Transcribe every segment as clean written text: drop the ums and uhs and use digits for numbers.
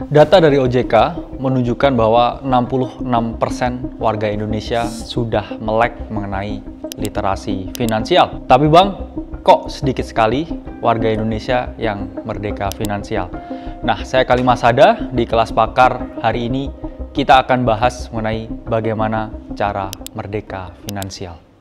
Data dari OJK menunjukkan bahwa 66% warga Indonesia sudah melek mengenai literasi finansial. Tapi Bang, kok sedikit sekali warga Indonesia yang merdeka finansial? Nah, saya Khalil Masada di kelas Pakar hari ini kita akan bahas mengenai bagaimana cara merdeka finansial.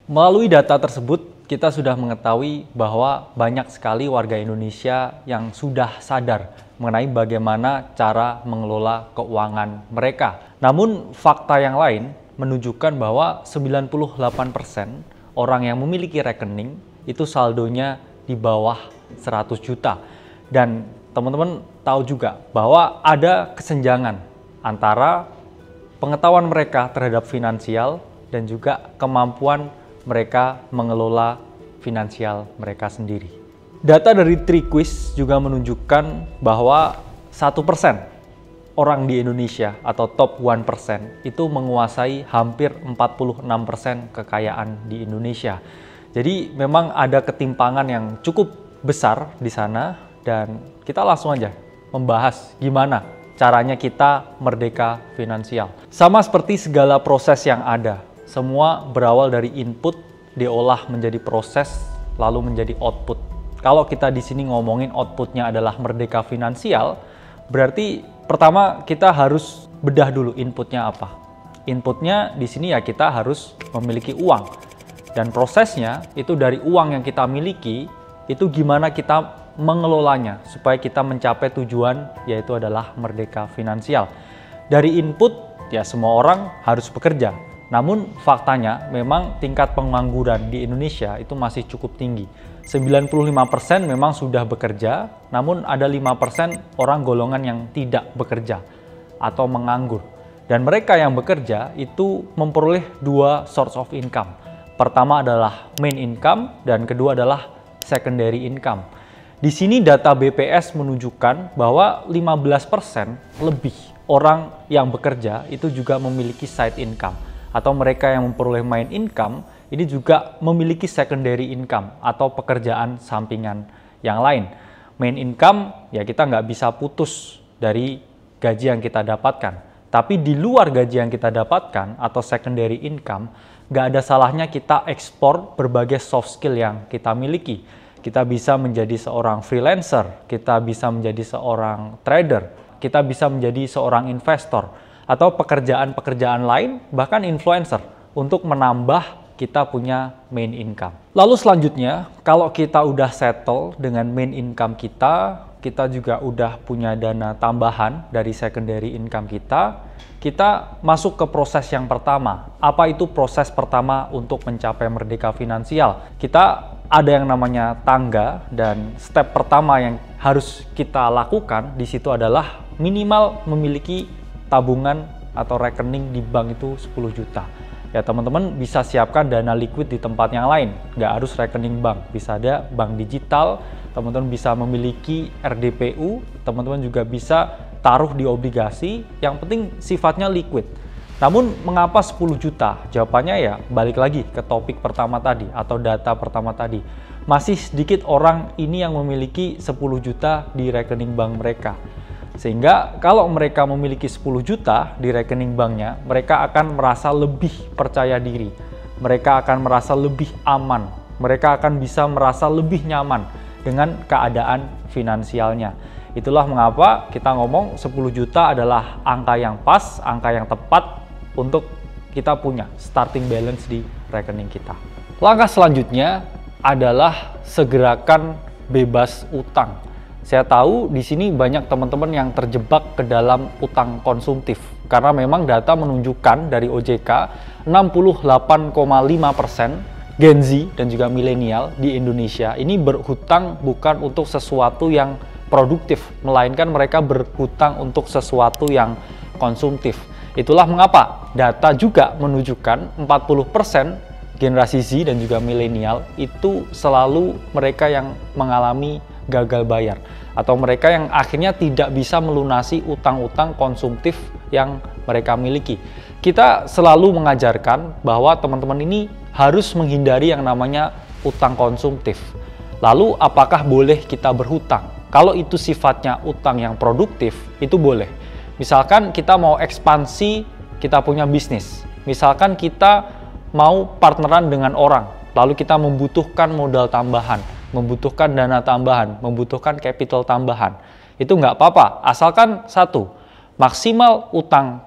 Melalui data tersebut, kita sudah mengetahui bahwa banyak sekali warga Indonesia yang sudah sadar mengenai bagaimana cara mengelola keuangan mereka. Namun, fakta yang lain menunjukkan bahwa 98% orang yang memiliki rekening itu saldonya di bawah 100 juta. Dan teman-teman tahu juga bahwa ada kesenjangan antara pengetahuan mereka terhadap finansial dan juga kemampuan mereka mengelola finansial mereka sendiri. Data dari TriQuiz juga menunjukkan bahwa 1% orang di Indonesia atau top 1% itu menguasai hampir 46% kekayaan di Indonesia. Jadi memang ada ketimpangan yang cukup besar di sana dan kita langsung aja membahas gimana caranya kita merdeka finansial. Sama seperti segala proses yang ada. Semua berawal dari input, diolah menjadi proses, lalu menjadi output. Kalau kita di sini ngomongin outputnya adalah merdeka finansial, berarti pertama kita harus bedah dulu inputnya apa. Inputnya di sini ya kita harus memiliki uang. Dan prosesnya itu dari uang yang kita miliki, itu gimana kita mengelolanya supaya kita mencapai tujuan yaitu adalah merdeka finansial. Dari input, ya semua orang harus bekerja. Namun faktanya memang tingkat pengangguran di Indonesia itu masih cukup tinggi. 95% memang sudah bekerja, namun ada 5% orang golongan yang tidak bekerja atau menganggur. Dan mereka yang bekerja itu memperoleh dua source of income. Pertama adalah main income dan kedua adalah secondary income. Di sini data BPS menunjukkan bahwa 15% lebih orang yang bekerja itu juga memiliki side income. Atau mereka yang memperoleh main income, ini juga memiliki secondary income atau pekerjaan sampingan yang lain. Main income, ya kita nggak bisa putus dari gaji yang kita dapatkan. Tapi di luar gaji yang kita dapatkan atau secondary income, nggak ada salahnya kita ekspor berbagai soft skill yang kita miliki. Kita bisa menjadi seorang freelancer, kita bisa menjadi seorang trader, kita bisa menjadi seorang investor, atau pekerjaan-pekerjaan lain, bahkan influencer, untuk menambah kita punya main income. Lalu selanjutnya, kalau kita udah settle dengan main income kita juga udah punya dana tambahan dari secondary income kita masuk ke proses yang pertama. Apa itu proses pertama untuk mencapai merdeka finansial? Kita ada yang namanya tangga, dan step pertama yang harus kita lakukan di situ adalah minimal memiliki tabungan atau rekening di bank itu 10 juta. Ya teman-teman bisa siapkan dana liquid di tempat yang lain, nggak harus rekening bank, bisa ada bank digital, teman-teman bisa memiliki RDPU, teman-teman juga bisa taruh di obligasi, yang penting sifatnya liquid. Namun mengapa 10 juta? Jawabannya ya balik lagi ke topik pertama tadi atau data pertama tadi. Masih sedikit orang ini yang memiliki 10 juta di rekening bank mereka. Sehingga kalau mereka memiliki 10 juta di rekening banknya, mereka akan merasa lebih percaya diri. Mereka akan merasa lebih aman. Mereka akan bisa merasa lebih nyaman dengan keadaan finansialnya. Itulah mengapa kita ngomong 10 juta adalah angka yang pas, angka yang tepat untuk kita punya starting balance di rekening kita. Langkah selanjutnya adalah segerakan bebas utang. Saya tahu di sini banyak teman-teman yang terjebak ke dalam utang konsumtif karena memang data menunjukkan dari OJK 68,5% Gen Z dan juga milenial di Indonesia ini berhutang bukan untuk sesuatu yang produktif, melainkan mereka berhutang untuk sesuatu yang konsumtif. Itulah mengapa data juga menunjukkan 40% generasi Z dan juga milenial itu selalu mereka yang mengalami gagal bayar atau mereka yang akhirnya tidak bisa melunasi utang-utang konsumtif yang mereka miliki. Kita selalu mengajarkan bahwa teman-teman ini harus menghindari yang namanya utang konsumtif. Lalu apakah boleh kita berhutang? Kalau itu sifatnya utang yang produktif, itu boleh. Misalkan kita mau ekspansi, kita punya bisnis. Misalkan kita mau partneran dengan orang, lalu kita membutuhkan modal tambahan, membutuhkan dana tambahan, membutuhkan capital tambahan. Itu nggak apa-apa, asalkan satu, maksimal utang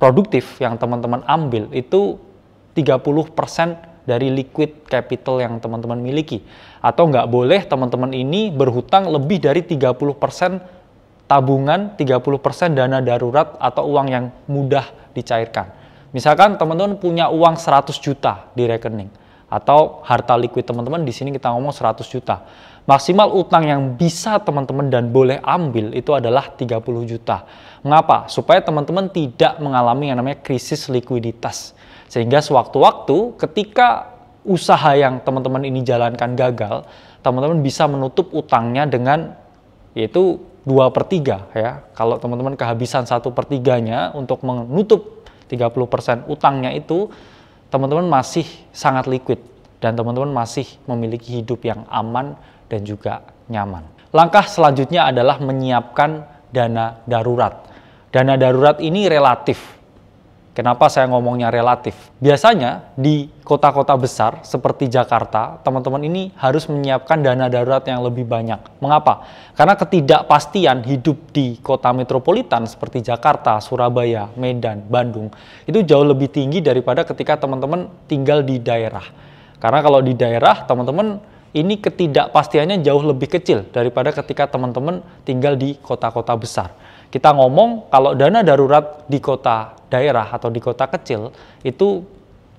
produktif yang teman-teman ambil itu 30% dari liquid capital yang teman-teman miliki. Atau nggak boleh teman-teman ini berhutang lebih dari 30% tabungan, 30% dana darurat atau uang yang mudah dicairkan. Misalkan teman-teman punya uang 100 juta di rekening atau harta liquid teman-teman, di sini kita ngomong 100 juta. Maksimal utang yang bisa teman-teman dan boleh ambil itu adalah 30 juta. Mengapa? Supaya teman-teman tidak mengalami yang namanya krisis likuiditas. Sehingga sewaktu-waktu ketika usaha yang teman-teman ini jalankan gagal, teman-teman bisa menutup utangnya dengan yaitu 2/3 ya. Kalau teman-teman kehabisan 1/3-nya untuk menutup 30% utangnya itu, teman-teman masih sangat liquid dan teman-teman masih memiliki hidup yang aman dan juga nyaman. Langkah selanjutnya adalah menyiapkan dana darurat. Dana darurat ini relatif. Kenapa saya ngomongnya relatif? Biasanya di kota-kota besar seperti Jakarta, teman-teman ini harus menyiapkan dana darurat yang lebih banyak. Mengapa? Karena ketidakpastian hidup di kota metropolitan seperti Jakarta, Surabaya, Medan, Bandung, itu jauh lebih tinggi daripada ketika teman-teman tinggal di daerah. Karena kalau di daerah, teman-teman ini ketidakpastiannya jauh lebih kecil daripada ketika teman-teman tinggal di kota-kota besar. Kita ngomong kalau dana darurat di kota daerah atau di kota kecil itu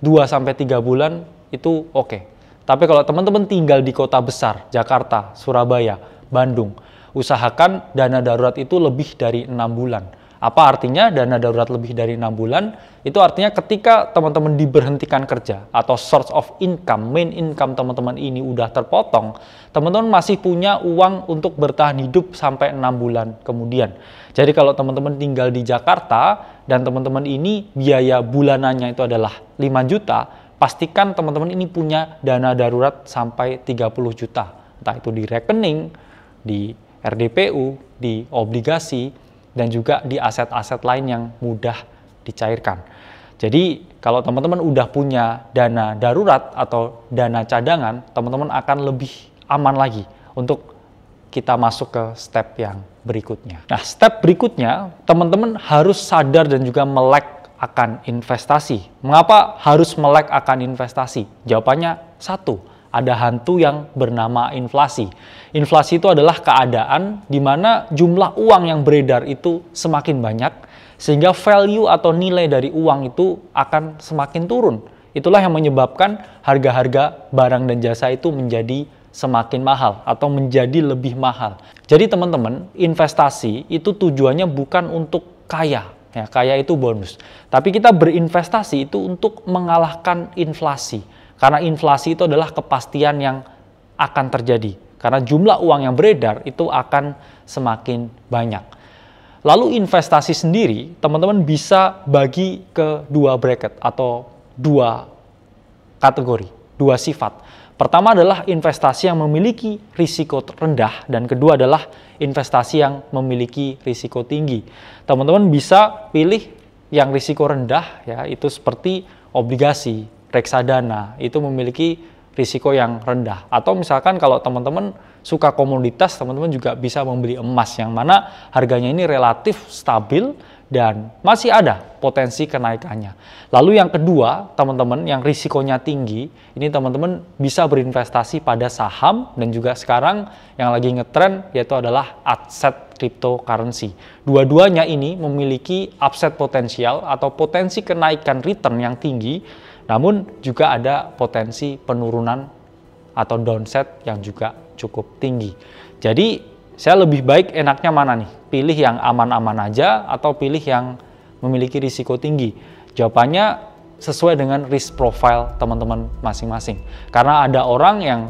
2-3 bulan itu oke. Tapi kalau teman-teman tinggal di kota besar, Jakarta, Surabaya, Bandung, usahakan dana darurat itu lebih dari 6 bulan. Apa artinya dana darurat lebih dari 6 bulan? Itu artinya ketika teman-teman diberhentikan kerja atau source of income, main income teman-teman ini udah terpotong, teman-teman masih punya uang untuk bertahan hidup sampai 6 bulan kemudian. Jadi kalau teman-teman tinggal di Jakarta dan teman-teman ini biaya bulanannya itu adalah 5 juta, pastikan teman-teman ini punya dana darurat sampai 30 juta. Entah itu di rekening, di RDPU, di obligasi, dan juga di aset-aset lain yang mudah dicairkan. Jadi kalau teman-teman udah punya dana darurat atau dana cadangan, teman-teman akan lebih aman lagi untuk kita masuk ke step yang berikutnya. Nah, step berikutnya, teman-teman harus sadar dan juga melek akan investasi. Mengapa harus melek akan investasi? Jawabannya satu, ada hantu yang bernama inflasi. Inflasi itu adalah keadaan di mana jumlah uang yang beredar itu semakin banyak, sehingga value atau nilai dari uang itu akan semakin turun. Itulah yang menyebabkan harga-harga barang dan jasa itu menjadi semakin mahal atau menjadi lebih mahal. Jadi teman-teman, investasi itu tujuannya bukan untuk kaya. Ya, kaya itu bonus. Tapi kita berinvestasi itu untuk mengalahkan inflasi. Karena inflasi itu adalah kepastian yang akan terjadi. Karena jumlah uang yang beredar itu akan semakin banyak. Lalu investasi sendiri, teman-teman bisa bagi ke 2 bracket atau 2 kategori, 2 sifat. Pertama adalah investasi yang memiliki risiko rendah dan kedua adalah investasi yang memiliki risiko tinggi. Teman-teman bisa pilih yang risiko rendah, ya, itu seperti obligasi, reksadana, itu memiliki risiko yang rendah. Atau misalkan kalau teman-teman suka komoditas, teman-teman juga bisa membeli emas yang mana harganya ini relatif stabil dan masih ada potensi kenaikannya. Lalu yang kedua, teman-teman yang risikonya tinggi, ini teman-teman bisa berinvestasi pada saham dan juga sekarang yang lagi ngetren yaitu adalah aset cryptocurrency. Dua-duanya ini memiliki upside potensial atau potensi kenaikan return yang tinggi, namun juga ada potensi penurunan atau downside yang juga cukup tinggi. Jadi saya lebih baik enaknya mana nih? Pilih yang aman-aman aja atau pilih yang memiliki risiko tinggi? Jawabannya sesuai dengan risk profile teman-teman masing-masing. Karena ada orang yang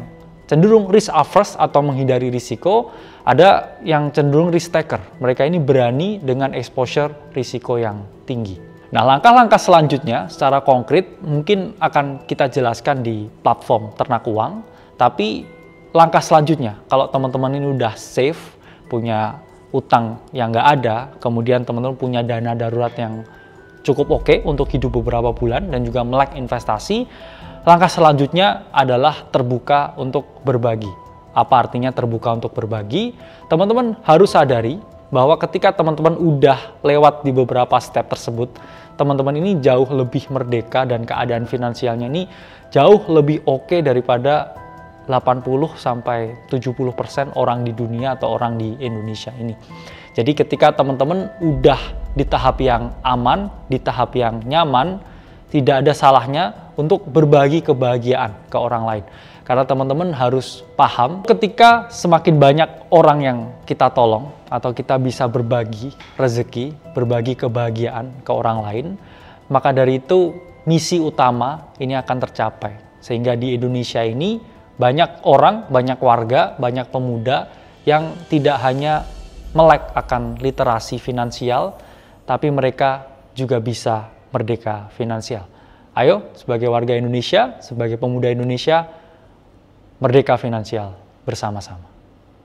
cenderung risk averse atau menghindari risiko, Ada yang cenderung risk taker. Mereka ini berani dengan exposure risiko yang tinggi. Nah, langkah-langkah selanjutnya secara konkret mungkin akan kita jelaskan di platform Ternak Uang. Tapi langkah selanjutnya, kalau teman-teman ini udah safe, punya utang yang nggak ada, kemudian teman-teman punya dana darurat yang cukup oke untuk hidup beberapa bulan dan juga melek investasi, langkah selanjutnya adalah terbuka untuk berbagi. Apa artinya terbuka untuk berbagi? Teman-teman harus sadari bahwa ketika teman-teman udah lewat di beberapa step tersebut, teman-teman ini jauh lebih merdeka dan keadaan finansialnya ini jauh lebih oke daripada 80-70% orang di dunia atau orang di Indonesia ini. Jadi ketika teman-teman udah di tahap yang aman, di tahap yang nyaman, tidak ada salahnya untuk berbagi kebahagiaan ke orang lain. Karena teman-teman harus paham ketika semakin banyak orang yang kita tolong atau kita bisa berbagi rezeki, berbagi kebahagiaan ke orang lain, maka dari itu misi utama ini akan tercapai. Sehingga di Indonesia ini banyak orang, banyak warga, banyak pemuda yang tidak hanya melek akan literasi finansial, tapi mereka juga bisa merdeka finansial. Ayo, sebagai warga Indonesia, sebagai pemuda Indonesia, merdeka finansial bersama-sama.